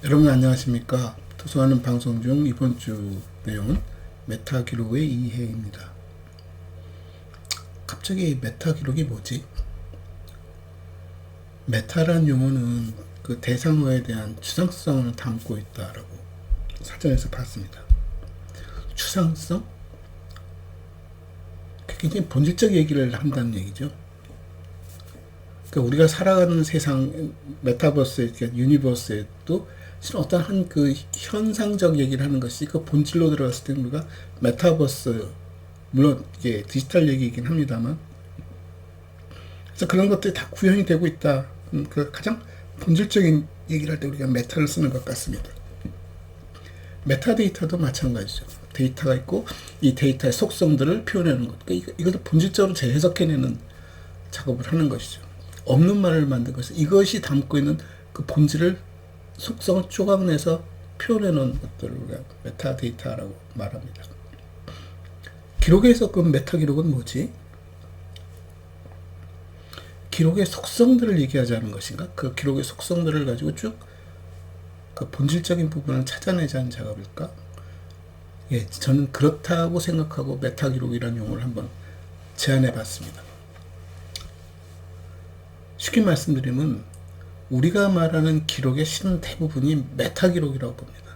여러분 안녕하십니까? 도서하는 방송 중 이번 주 내용은 메타 기록의 이해입니다. 갑자기 메타 기록이 뭐지? 메타란 용어는 그 대상어에 대한 추상성을 담고 있다라고 사전에서 봤습니다. 추상성? 굉장히 본질적 얘기를 한다는 얘기죠. 그러니까 우리가 살아가는 세상, 메타버스에, 그러니까 유니버스에도 실은 어떤 한 그 현상적 얘기를 하는 것이 그 본질로 들어갔을 때 우리가 메타버스, 물론 이게 디지털 얘기이긴 합니다만, 그래서 그런 것들이 다 구현이 되고 있다. 그 가장 본질적인 얘기를 할 때 우리가 메타를 쓰는 것 같습니다. 메타데이터도 마찬가지죠. 데이터가 있고 이 데이터의 속성들을 표현하는 것. 그러니까 이것도 본질적으로 재해석해내는 작업을 하는 것이죠. 없는 말을 만든 것은 이것이 담고 있는 그 본질을 속성을 쪼각내서 표현해 놓은 것들을 우리가 메타데이터라고 말합니다. 기록에서 그 메타 기록은 뭐지? 기록의 속성들을 얘기하자는 것인가? 그 기록의 속성들을 가지고 쭉 그 본질적인 부분을 찾아내자는 작업일까? 예, 저는 그렇다고 생각하고 메타 기록이라는 용어를 한번 제안해 봤습니다. 쉽게 말씀드리면 우리가 말하는 기록의 실은 대부분이 메타 기록이라고 봅니다.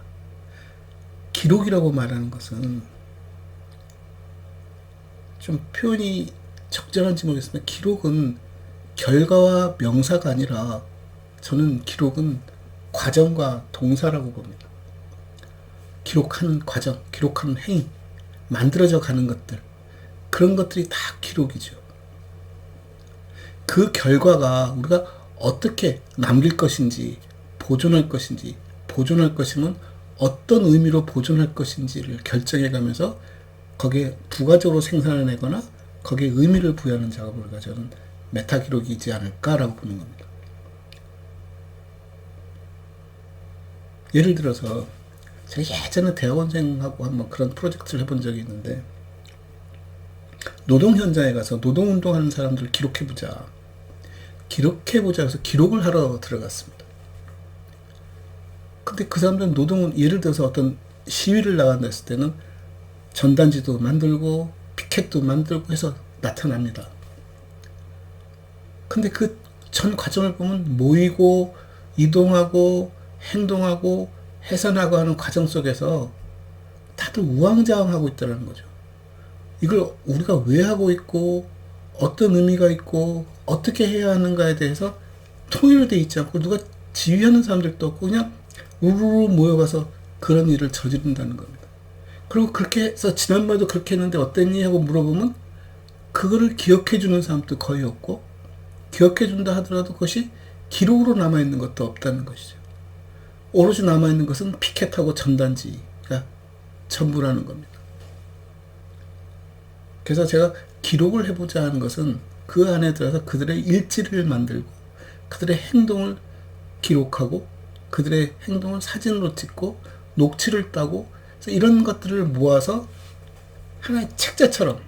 기록이라고 말하는 것은 좀 표현이 적절한지 모르겠습니다. 기록은 결과와 명사가 아니라 저는 기록은 과정과 동사라고 봅니다. 기록한 과정, 기록한 행위, 만들어져 가는 것들, 그런 것들이 다 기록이죠. 그 결과가 우리가 어떻게 남길 것인지, 보존할 것인지, 보존할 것이면 어떤 의미로 보존할 것인지를 결정해 가면서 거기에 부가적으로 생산해내거나 거기에 의미를 부여하는 작업을 저는 메타 기록이지 않을까라고 보는 겁니다. 예를 들어서 제가 예전에 대학원생하고 한번 그런 프로젝트를 해본 적이 있는데 노동 현장에 가서 노동운동하는 사람들을 기록해보자 해서 기록을 하러 들어갔습니다. 근데 그 사람들은 노동은 예를 들어서 어떤 시위를 나간다 했을 때는 전단지도 만들고 피켓도 만들고 해서 나타납니다. 근데 그 전 과정을 보면 모이고 이동하고 행동하고 해산하고 하는 과정 속에서 다들 우왕좌왕하고 있다는 거죠. 이걸 우리가 왜 하고 있고 어떤 의미가 있고 어떻게 해야 하는가에 대해서 통일되어 있지 않고 누가 지휘하는 사람들도 없고 그냥 우르르 모여가서 그런 일을 저지른다는 겁니다. 그리고 그렇게 해서 지난번에도 그렇게 했는데 어땠니? 하고 물어보면 그거를 기억해 주는 사람도 거의 없고 기억해 준다 하더라도 그것이 기록으로 남아있는 것도 없다는 것이죠. 오로지 남아있는 것은 피켓하고 전단지가 전부라는 겁니다. 그래서 제가 기록을 해보자 하는 것은 그 안에 들어서 그들의 일지를 만들고 그들의 행동을 기록하고 그들의 행동을 사진으로 찍고 녹취를 따고 이런 것들을 모아서 하나의 책자처럼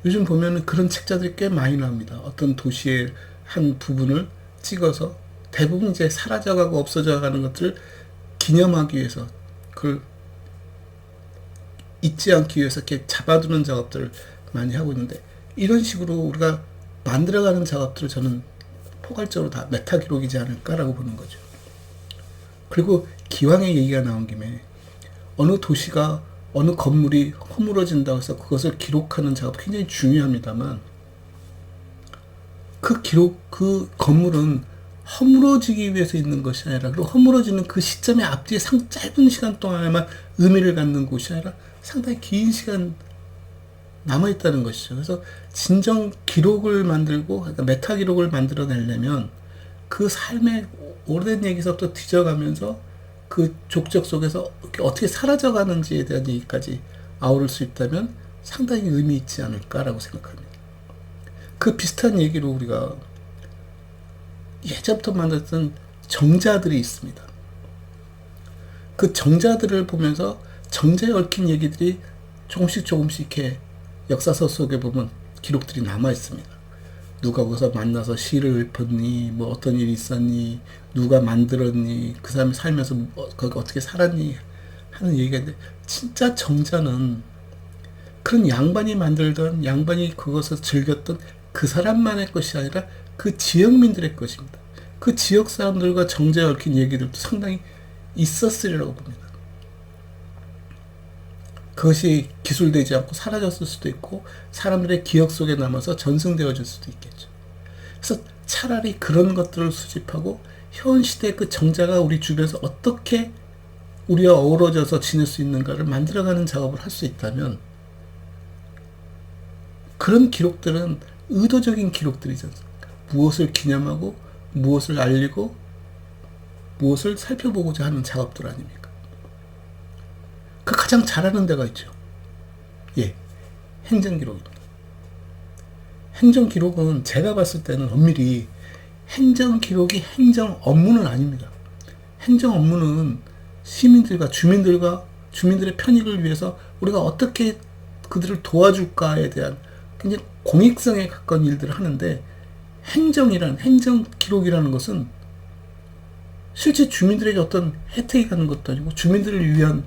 요즘 보면은 그런 책자들이 꽤 많이 나옵니다. 어떤 도시의 한 부분을 찍어서 대부분 이제 사라져가고 없어져가는 것들을 기념하기 위해서 그걸 잊지 않기 위해서 이렇게 잡아두는 작업들을 많이 하고 있는데 이런 식으로 우리가 만들어가는 작업들을 저는 포괄적으로 다 메타 기록이지 않을까라고 보는 거죠. 그리고 기왕의 얘기가 나온 김에 어느 도시가 어느 건물이 허물어진다고 해서 그것을 기록하는 작업 굉장히 중요합니다만 그 건물은 허물어지기 위해서 있는 것이 아니라 그리고 허물어지는 그 시점의 앞뒤에 짧은 시간 동안에만 의미를 갖는 곳이 아니라 상당히 긴 시간 남아있다는 것이죠. 그래서 진정 기록을 만들고 그러니까 메타 기록을 만들어내려면 그 삶의 오래된 얘기서부터 뒤져가면서 그 족적 속에서 어떻게 사라져가는지에 대한 얘기까지 아우를 수 있다면 상당히 의미 있지 않을까라고 생각합니다. 그 비슷한 얘기로 우리가 예전부터 만들었던 정자들이 있습니다. 그 정자들을 보면서 정자에 얽힌 얘기들이 조금씩 이렇게 역사서 속에 보면 기록들이 남아 있습니다. 누가 거기서 만나서 시를 읊었니, 뭐 어떤 일이 있었니, 누가 만들었니, 그 사람이 살면서 거기 어떻게 살았니 하는 얘기가 있는데, 진짜 정자는 그런 양반이 만들던, 양반이 그것을 즐겼던 그 사람만의 것이 아니라 그 지역민들의 것입니다. 그 지역 사람들과 정자에 얽힌 얘기들도 상당히 있었으리라고 봅니다. 그것이 기술되지 않고 사라졌을 수도 있고 사람들의 기억 속에 남아서 전승되어질 수도 있겠죠. 그래서 차라리 그런 것들을 수집하고 현 시대 그 정자가 우리 주변에서 어떻게 우리와 어우러져서 지낼 수 있는가를 만들어가는 작업을 할 수 있다면, 그런 기록들은 의도적인 기록들이지 않습니까? 무엇을 기념하고 무엇을 알리고 무엇을 살펴보고자 하는 작업들 아닙니까? 그 가장 잘하는 데가 있죠. 예, 행정기록입니다. 행정기록은 제가 봤을 때는 엄밀히 행정기록이 행정 업무는 아닙니다. 행정 업무는 시민들과 주민들의 편익을 위해서 우리가 어떻게 그들을 도와줄까에 대한 굉장히 공익성에 가까운 일들을 하는데, 행정기록이라는 것은 실제 주민들에게 어떤 혜택이 가는 것도 아니고 주민들을 위한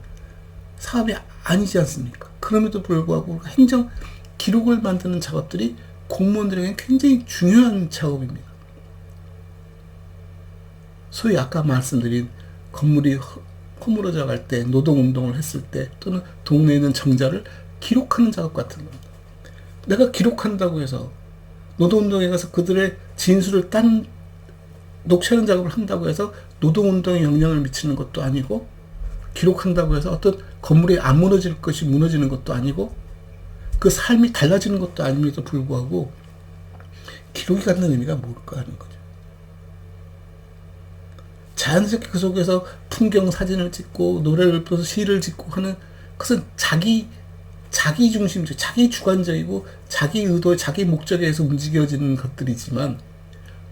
사업이 아니지 않습니까? 그럼에도 불구하고 행정 기록을 만드는 작업들이 공무원들에게 굉장히 중요한 작업입니다. 소위 아까 말씀드린 건물이 허물어져 갈 때, 노동운동을 했을 때, 또는 동네에 있는 정자를 기록하는 작업 같은 겁니다. 내가 기록한다고 해서 노동운동에 가서 그들의 진술을 녹취하는 작업을 한다고 해서 노동운동에 영향을 미치는 것도 아니고, 기록한다고 해서 어떤 건물이 안 무너질 것이 무너지는 것도 아니고, 그 삶이 달라지는 것도 아님에도 불구하고 기록이 갖는 의미가 뭘까 하는 거죠. 자연스럽게 그 속에서 풍경 사진을 찍고 노래를 불러서 시를 짓고 하는 것은 자기 중심적, 자기 주관적이고 자기 의도, 자기 목적에 의해서 움직여지는 것들이지만,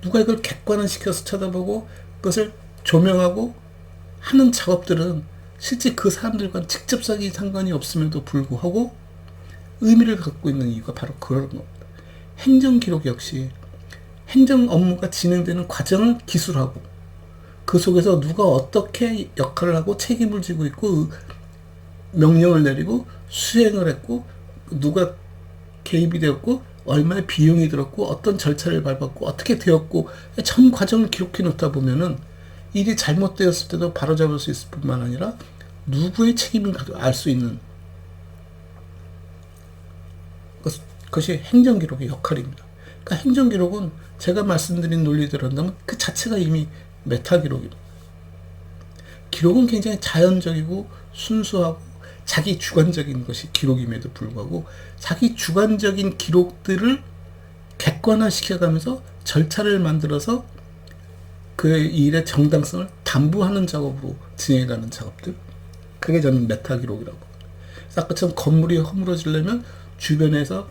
누가 이걸 객관화시켜서 쳐다보고 그것을 조명하고 하는 작업들은 실제 그 사람들과 직접적인 상관이 없음에도 불구하고 의미를 갖고 있는 이유가 바로 그런 겁니다. 행정기록 역시 행정 업무가 진행되는 과정을 기술하고, 그 속에서 누가 어떻게 역할을 하고 책임을 지고 있고 명령을 내리고 수행을 했고 누가 개입이 되었고 얼마의 비용이 들었고 어떤 절차를 밟았고 어떻게 되었고 전 과정을 기록해 놓다 보면은 일이 잘못되었을 때도 바로잡을 수 있을 뿐만 아니라 누구의 책임인가도 알 수 있는 그것이 행정기록의 역할입니다. 그러니까 행정기록은 제가 말씀드린 논리대로 한다면 그 자체가 이미 메타기록입니다. 기록은 굉장히 자연적이고 순수하고 자기 주관적인 것이 기록임에도 불구하고 자기 주관적인 기록들을 객관화시켜가면서 절차를 만들어서 그 일의 정당성을 담보하는 작업으로 진행해가는 작업들, 그게 저는 메타기록이라고. 아까처럼 건물이 허물어지려면 주변에서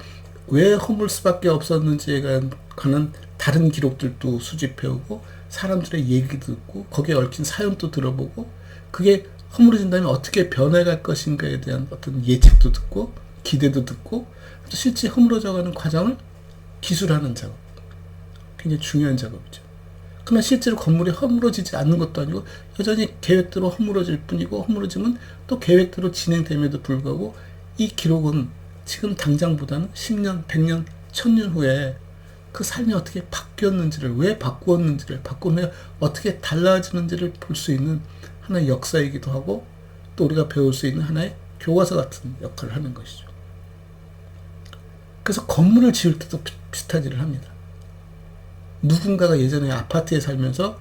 왜 허물 수밖에 없었는지에 관한 다른 기록들도 수집해오고 사람들의 얘기도 듣고 거기에 얽힌 사연도 들어보고 그게 허물어진다면 어떻게 변해갈 것인가에 대한 어떤 예측도 듣고 기대도 듣고 실제 허물어져가는 과정을 기술하는 작업, 굉장히 중요한 작업이죠. 그러나 실제로 건물이 허물어지지 않는 것도 아니고 여전히 계획대로 허물어질 뿐이고 허물어지면 또 계획대로 진행됨에도 불구하고 이 기록은 지금 당장보다는 10년, 100년, 1000년 후에 그 삶이 어떻게 바뀌었는지를, 왜 바꾸었는지를, 바꾼 후에 어떻게 달라지는지를 볼 수 있는 하나의 역사이기도 하고 또 우리가 배울 수 있는 하나의 교과서 같은 역할을 하는 것이죠. 그래서 건물을 지을 때도 비슷한 일을 합니다. 누군가가 예전에 아파트에 살면서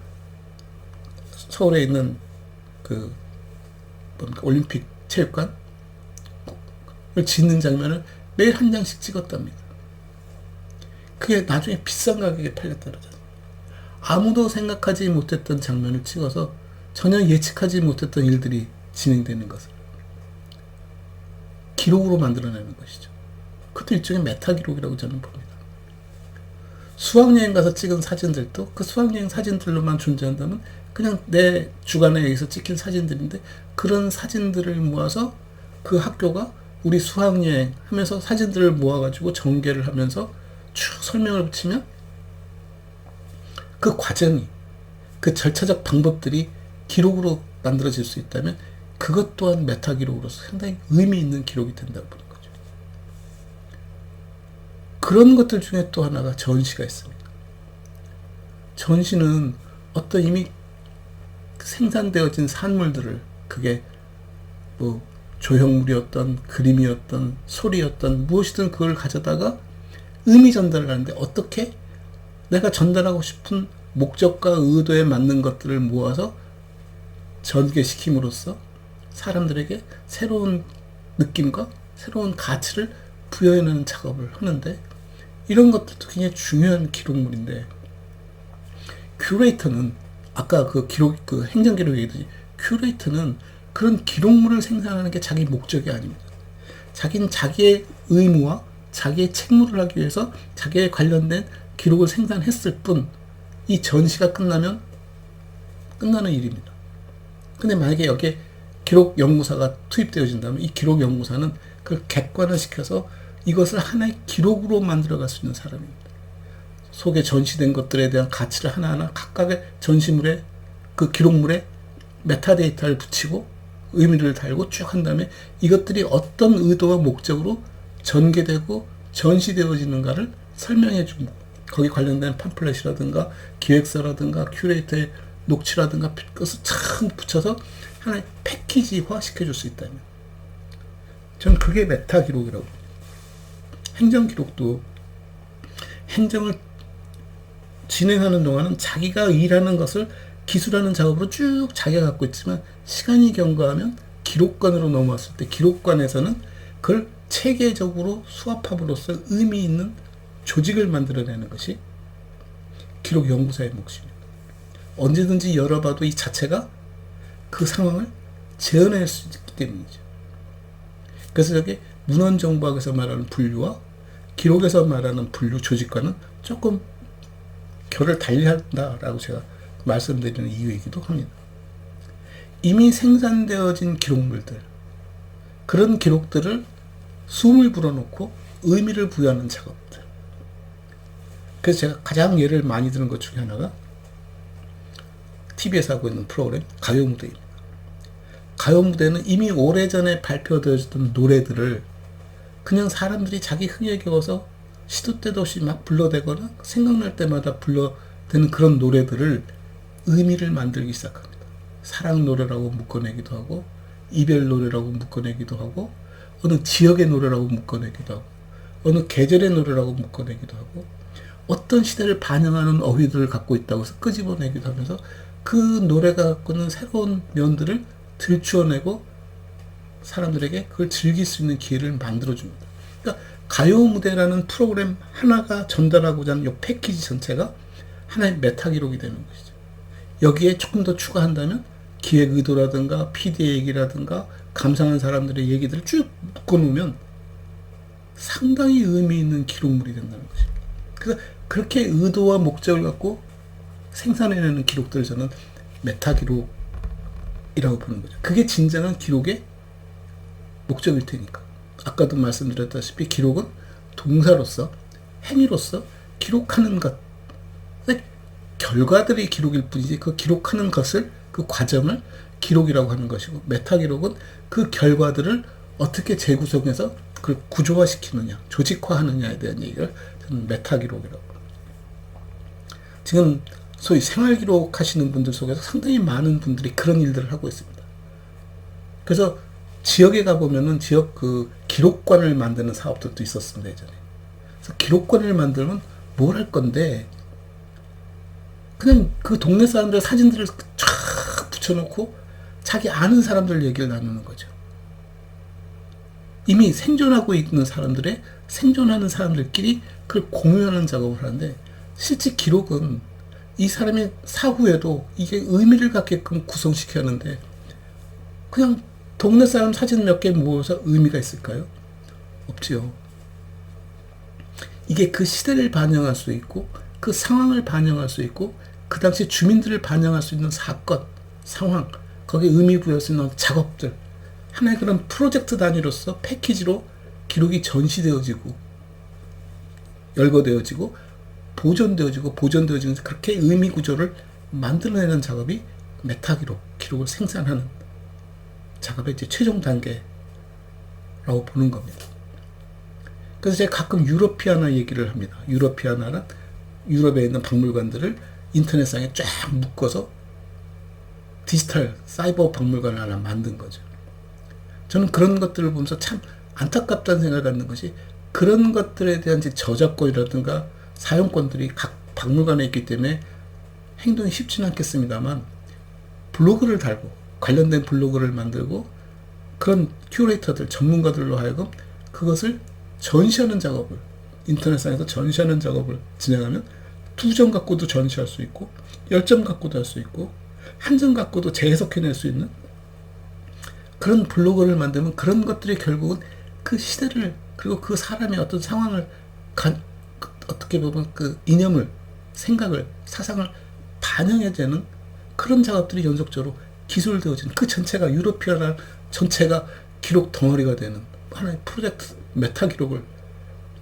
서울에 있는 그 올림픽 체육관을 짓는 장면을 매일 한 장씩 찍었답니다. 그게 나중에 비싼 가격에 팔렸다 그러잖아요. 아무도 생각하지 못했던 장면을 찍어서 전혀 예측하지 못했던 일들이 진행되는 것을 기록으로 만들어내는 것이죠. 그것도 일종의 메타기록이라고 저는 봅니다. 수학여행 가서 찍은 사진들도 그 수학여행 사진들로만 존재한다면 그냥 내 주관에 의해서 찍힌 사진들인데, 그런 사진들을 모아서 그 학교가 우리 수학여행 하면서 사진들을 모아가지고 전개를 하면서 쭉 설명을 붙이면 그 과정이, 그 절차적 방법들이 기록으로 만들어질 수 있다면 그것 또한 메타 기록으로서 상당히 의미 있는 기록이 된다고 보는 거죠. 그런 것들 중에 또 하나가 전시가 있습니다. 전시는 어떤 이미 생산되어진 산물들을, 그게 뭐 조형물이었던 그림이었던 소리였던 무엇이든 그걸 가져다가 의미 전달을 하는데, 어떻게 내가 전달하고 싶은 목적과 의도에 맞는 것들을 모아서 전개시킴으로써 사람들에게 새로운 느낌과 새로운 가치를 부여해내는 작업을 하는데, 이런 것들도 굉장히 중요한 기록물인데, 큐레이터는 아까 그 기록, 그 행정기록 얘기했듯이 큐레이터는 그런 기록물을 생산하는 게 자기 목적이 아닙니다. 자기는 자기의 의무와 자기의 책무를 하기 위해서 자기에 관련된 기록을 생산했을 뿐, 이 전시가 끝나면 끝나는 일입니다. 근데 만약에 여기에 기록 연구사가 투입되어진다면 이 기록 연구사는 그걸 객관화시켜서 이것을 하나의 기록으로 만들어갈 수 있는 사람입니다. 속에 전시된 것들에 대한 가치를 하나하나 각각의 전시물에, 그 기록물에 메타데이터를 붙이고 의미를 달고 쭉 한 다음에 이것들이 어떤 의도와 목적으로 전개되고 전시되어지는가를 설명해 줍니다. 거기 관련된 팜플렛이라든가 기획서라든가 큐레이터의 녹취라든가 그것을 참 붙여서 하나의 패키지화 시켜줄 수 있다면, 저는 그게 메타 기록이라고 봅니다. 행정 기록도 행정을 진행하는 동안은 자기가 일하는 것을 기술하는 작업으로 쭉 자기가 갖고 있지만, 시간이 경과하면 기록관으로 넘어왔을 때 기록관에서는 그걸 체계적으로 수합함으로써 의미 있는 조직을 만들어내는 것이 기록 연구사의 몫입니다. 언제든지 열어봐도 이 자체가 그 상황을 재현할 수 있기 때문이죠. 그래서 저게 문헌정보학에서 말하는 분류와 기록에서 말하는 분류 조직과는 조금 결을 달리한다라고 제가 말씀드리는 이유이기도 합니다. 이미 생산되어진 기록물들, 그런 기록들을 숨을 불어넣고 의미를 부여하는 작업들. 그래서 제가 가장 예를 많이 드는 것 중에 하나가 TV에서 하고 있는 프로그램 가요무대입니다. 가요무대는 이미 오래전에 발표되어졌던 노래들을 그냥 사람들이 자기 흥에 겨워서 시도 때도 없이 막 불러대거나 생각날 때마다 불러대는 그런 노래들을 의미를 만들기 시작합니다. 사랑 노래라고 묶어내기도 하고, 이별 노래라고 묶어내기도 하고, 어느 지역의 노래라고 묶어내기도 하고, 어느 계절의 노래라고 묶어내기도 하고, 어떤 시대를 반영하는 어휘들을 갖고 있다고 해서 끄집어내기도 하면서 그 노래가 갖고 있는 새로운 면들을 들추어내고 사람들에게 그걸 즐길 수 있는 기회를 만들어줍니다. 그러니까 가요 무대라는 프로그램 하나가 전달하고자 하는 이 패키지 전체가 하나의 메타 기록이 되는 것이죠. 여기에 조금 더 추가한다면 기획 의도라든가 PD의 얘기라든가 감상한 사람들의 얘기들을 쭉 묶어놓으면 상당히 의미 있는 기록물이 된다는 것입니다. 그래서 그렇게 의도와 목적을 갖고 생산해내는 기록들을 저는 메타 기록이라고 보는 거죠. 그게 진정한 기록의 목적일 테니까. 아까도 말씀드렸다시피 기록은 동사로서, 행위로서 기록하는 것, 결과들이 기록일 뿐이지 그 기록하는 것을, 그 과정을 기록이라고 하는 것이고, 메타 기록은 그 결과들을 어떻게 재구성해서 그걸 구조화시키느냐, 조직화하느냐에 대한 얘기를 저는 메타 기록이라고 합니다. 지금 소위 생활 기록 하시는 분들 속에서 상당히 많은 분들이 그런 일들을 하고 있습니다. 그래서 지역에 가보면은 지역 그 기록관을 만드는 사업들도 있었습니다, 예전에. 그래서 기록관을 만들면 뭘 할 건데, 그냥 그 동네 사람들 사진들을 쫙 붙여놓고 자기 아는 사람들 얘기를 나누는 거죠. 이미 생존하고 있는 사람들의 생존하는 사람들끼리 그걸 공유하는 작업을 하는데, 실제 기록은 이 사람의 사후에도 이게 의미를 갖게끔 구성시켜야 하는데, 그냥 동네 사람 사진 몇 개 모아서 의미가 있을까요? 없지요. 이게 그 시대를 반영할 수 있고, 그 상황을 반영할 수 있고, 그 당시 주민들을 반영할 수 있는 사건, 상황, 거기에 의미 부여할 수 있는 작업들, 하나의 그런 프로젝트 단위로서 패키지로 기록이 전시되어지고 열거되어지고 보존되어지면서 그렇게 의미 구조를 만들어내는 작업이 메타 기록을 생산하는 작업의 이제 최종 단계라고 보는 겁니다. 그래서 제가 가끔 유러피아나 얘기를 합니다. 유러피아나는 유럽에 있는 박물관들을 인터넷상에 쫙 묶어서 디지털 사이버 박물관을 하나 만든 거죠. 저는 그런 것들을 보면서 참 안타깝다는 생각을 갖는 것이, 그런 것들에 대한 저작권이라든가 사용권들이 각 박물관에 있기 때문에 행동이 쉽지는 않겠습니다만, 블로그를 달고 관련된 블로그를 만들고 그런 큐레이터들, 전문가들로 하여금 그것을 전시하는 작업을, 인터넷상에서 전시하는 작업을 진행하면 2점 갖고도 전시할 수 있고 10점 갖고도 할 수 있고 1점 갖고도 재해석해낼 수 있는 그런 블로그를 만들면, 그런 것들이 결국은 그 시대를, 그리고 그 사람의 어떤 상황을 어떻게 보면 그 이념을, 생각을, 사상을 반영해내는 그런 작업들이 연속적으로 기술되어지는, 그 전체가 유러피아나 전체가 기록 덩어리가 되는 하나의 프로젝트 메타 기록을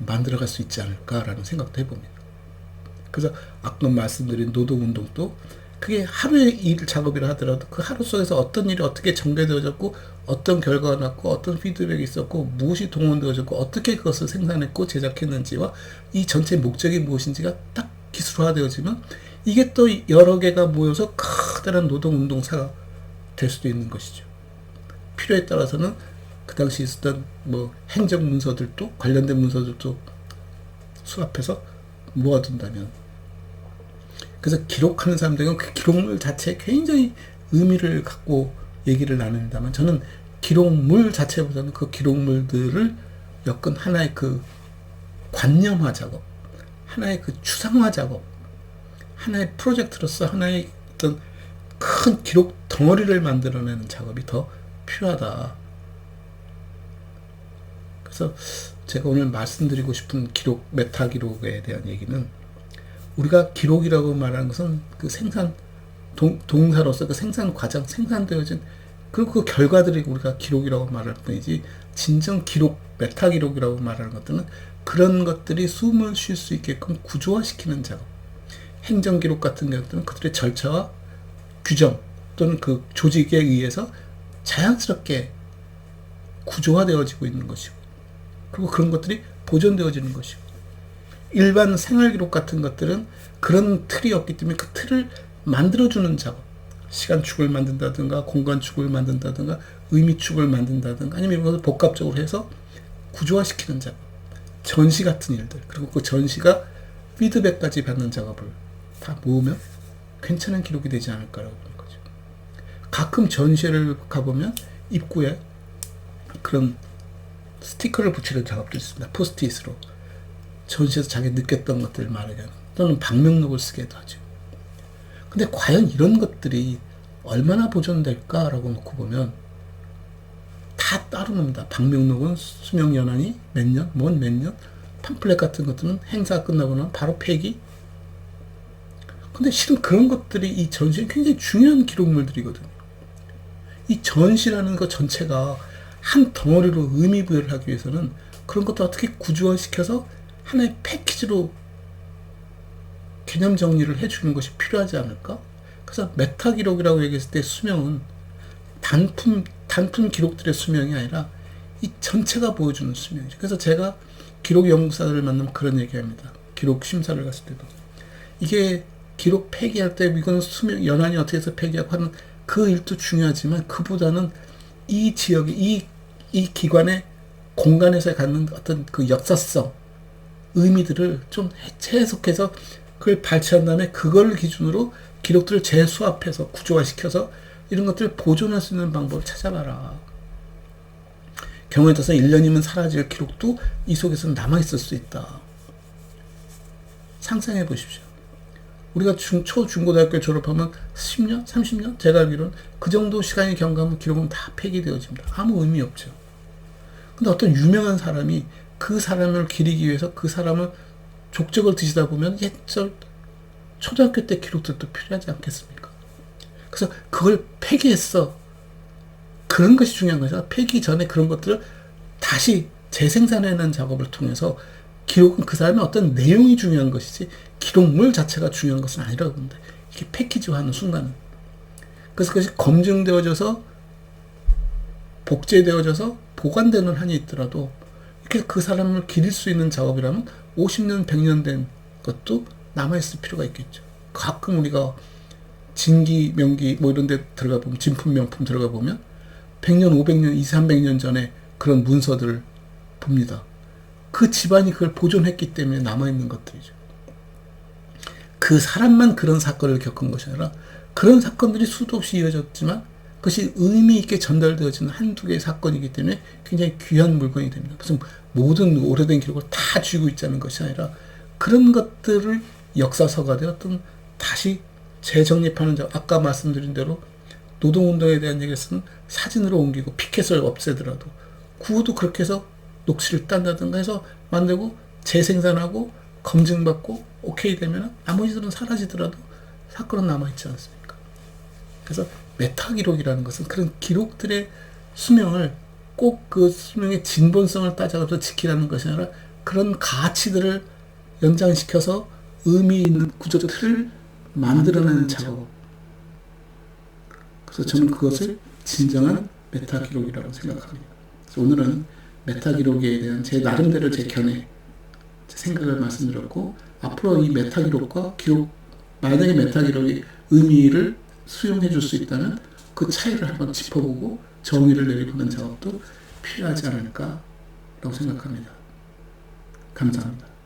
만들어갈 수 있지 않을까라는 생각도 해봅니다. 그래서 아까 말씀드린 노동운동도 그게 하루의 일 작업이라 하더라도 그 하루 속에서 어떤 일이 어떻게 전개되어졌고, 어떤 결과가 났고, 어떤 피드백이 있었고, 무엇이 동원되어졌고, 어떻게 그것을 생산했고 제작했는지와 이 전체의 목적이 무엇인지가 딱 기술화되어지면 이게 또 여러 개가 모여서 커다란 노동운동사가 될 수도 있는 것이죠. 필요에 따라서는 그 당시 있었던 행정문서들도, 관련된 문서들도 수합해서 모아둔다면, 그래서 기록하는 사람들은 그 기록물 자체에 굉장히 의미를 갖고 얘기를 나눕니다만, 저는 기록물 자체보다는 그 기록물들을 엮은 하나의 그 관념화 작업, 하나의 그 추상화 작업, 하나의 프로젝트로서 하나의 어떤 큰 기록 덩어리를 만들어내는 작업이 더 필요하다. 그래서 제가 오늘 말씀드리고 싶은 기록, 메타 기록에 대한 얘기는, 우리가 기록이라고 말하는 것은 그 생산, 동사로서 그 생산 과정, 생산되어진, 그리고 그 결과들이 우리가 기록이라고 말할 뿐이지, 진정 기록, 메타 기록이라고 말하는 것들은 그런 것들이 숨을 쉴 수 있게끔 구조화시키는 작업. 행정 기록 같은 것들은 그들의 절차와 규정 또는 그 조직에 의해서 자연스럽게 구조화되어지고 있는 것이고, 그리고 그런 것들이 보존되어지는 것이고, 일반 생활 기록 같은 것들은 그런 틀이 없기 때문에 그 틀을 만들어주는 작업, 시간축을 만든다든가 공간축을 만든다든가 의미축을 만든다든가 아니면 이것을 복합적으로 해서 구조화시키는 작업, 전시 같은 일들, 그리고 그 전시가 피드백까지 받는 작업을 다 모으면 괜찮은 기록이 되지 않을까라고 보는 거죠. 가끔 전시회를 가보면 입구에 그런 스티커를 붙이는 작업도 있습니다. 포스트잇으로 전시에서 자기 느꼈던 것들을 말하는, 또는 방명록을 쓰기도 하죠. 근데 과연 이런 것들이 얼마나 보존될까라고 놓고 보면 다 따로 놉니다. 방명록은 수명 연한이 몇 년, 몇 년, 팜플렛 같은 것들은 행사 끝나고 나면 바로 폐기. 근데 실은 그런 것들이 이 전시에 굉장히 중요한 기록물들이거든요. 이 전시라는 것 전체가 한 덩어리로 의미 부여를 하기 위해서는 그런 것도 어떻게 구조화시켜서 하나의 패키지로 개념 정리를 해주는 것이 필요하지 않을까? 그래서 메타 기록이라고 얘기했을 때 수명은 단품 기록들의 수명이 아니라 이 전체가 보여주는 수명이죠. 그래서 제가 기록 연구사들을 만나면 그런 얘기합니다. 기록 심사를 갔을 때도 이게 기록 폐기할 때 이거는 수명 연한이 어떻게 해서 폐기하고 하는 그 일도 중요하지만, 그보다는 이 지역이 이 기관의 공간에서 갖는 어떤 그 역사성, 의미들을 좀 해석해서 그걸 발췌한 다음에 그걸 기준으로 기록들을 재수합해서 구조화시켜서 이런 것들을 보존할 수 있는 방법을 찾아봐라. 경우에 따라서 1년이면 사라질 기록도 이 속에서 남아있을 수 있다. 상상해 보십시오. 우리가 중고등학교 졸업하면 10년? 30년? 제가 알기로는 그 정도 시간이 경과하면 기록은 다 폐기되어집니다. 아무 의미 없죠. 근데 어떤 유명한 사람이 그 사람을 기리기 위해서 그 사람을 족적을 드시다 보면 옛절 초등학교 때 기록들도 필요하지 않겠습니까? 그래서 그걸 폐기했어. 그런 것이 중요한 거죠. 폐기 전에 그런 것들을 다시 재생산해내는 작업을 통해서 기록은 그 사람의 어떤 내용이 중요한 것이지 기록물 자체가 중요한 것은 아니라고 봅니다. 이렇게 패키지화하는 순간은. 그래서 그것이 검증되어져서 복제되어져서 보관되는 한이 있더라도 이렇게 그 사람을 기릴 수 있는 작업이라면 50년, 100년 된 것도 남아있을 필요가 있겠죠. 가끔 우리가 진기, 명기 뭐 이런 데 들어가 보면 진품, 명품 들어가 보면 100년, 500년, 2, 300년 전에 그런 문서들을 봅니다. 그 집안이 그걸 보존했기 때문에 남아있는 것들이죠. 그 사람만 그런 사건을 겪은 것이 아니라 그런 사건들이 수도 없이 이어졌지만 그것이 의미 있게 전달되어지는 한두 개의 사건이기 때문에 굉장히 귀한 물건이 됩니다. 무슨 모든 오래된 기록을 다 쥐고 있자는 것이 아니라 그런 것들을 역사서가 되었던 다시 재정립하는 자, 아까 말씀드린 대로 노동운동에 대한 얘기를 쓰면 사진으로 옮기고 피켓을 없애더라도 구호도 그렇게 해서 녹취를 딴다든가 해서 만들고 재생산하고 검증받고 오케이 되면 나머지들은 사라지더라도 사건은 남아있지 않습니까? 그래서 메타 기록이라는 것은 그런 기록들의 수명을 꼭 그 수명의 진본성을 따져서 지키라는 것이 아니라 그런 가치들을 연장시켜서 의미 있는 구조 틀을 만들어내는 작업. 그래서 저는 그것을 진정한 메타 기록이라고 생각합니다. 그래서 오늘은 메타 기록에 대한 제 나름대로 제 견해, 제 생각을 말씀드렸고 앞으로 이 메타 기록과 기록, 만약에 메타 기록의 의미를 수용해 줄 수 있다면 그 차이를 한번 짚어보고 정의를 내리보는 작업도 필요하지 않을까라고 생각합니다. 감사합니다.